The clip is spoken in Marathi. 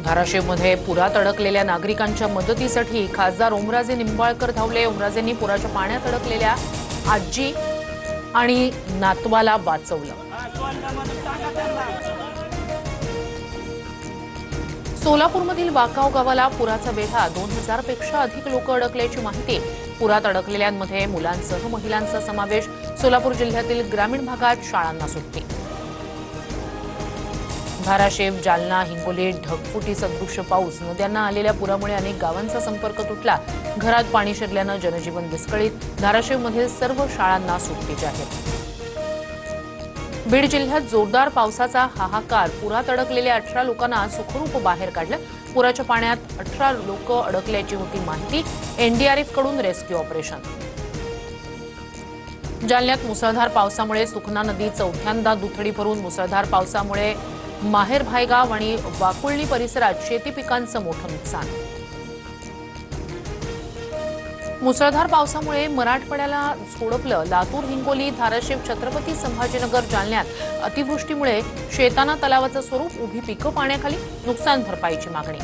धाराशिवमध्ये पुरात अडकलेल्या नागरिकांच्या मदतीसाठी खासदार ओमराजे निंबाळकर धावले। ओमराजेंनी पुराच्या पाण्यात अडकलेल्या आजी आणि नातवाला वाचवलं। सोलापूरमधील वाकाव गावाला पुराचा वेढा, 2000 पेक्षा अधिक लोक अडकल्याची माहिती। पुरात अडकलेल्यांमध्ये मुलांसह महिलांचा समावेश। सोलापूर जिल्ह्यातील ग्रामीण भागात शाळांना सुट्टी। धाराशिव, जालना, हिंगोली ढगफुटी सदृश्य पाऊस, नद्यांना आलेल्या पुरामुळे अनेक गावांचा संपर्क तुटला। घरात पाणी शिरल्यानं जनजीवन विस्कळीत। धाराशिवमधील सर्व शाळांना सुट्टी जाहीर। बीड जिल्ह्यात जोरदार पावसाचा हाहाकार, पुरात अडकलेल्या 18 लोकांना सुखरूप बाहेर काढलं। पुराच्या पाण्यात 18 लोक अडकल्याची होती माहिती। एनडीआरएफ कडून रेस्क्यू ऑपरेशन। जालन्यात मुसळधार पावसामुळे सुखना नदी चौथ्यांदा दुथडी भरून। मुसळधार पावसामुळे माहेर भायगाव आणि वाकुळणी परिसरात शेती पिकांचं मोठं नुकसान। मुसळधार पावसामुळे मराठवाड्याला झोडपलं। लातूर, हिंगोली, धाराशिव, छत्रपती संभाजीनगर, जालन्यात अतिवृष्टीमुळे शेतांना तलावाचं स्वरूप, उभी पिकं पाण्याखाली, नुकसान भरपाईची मागणी।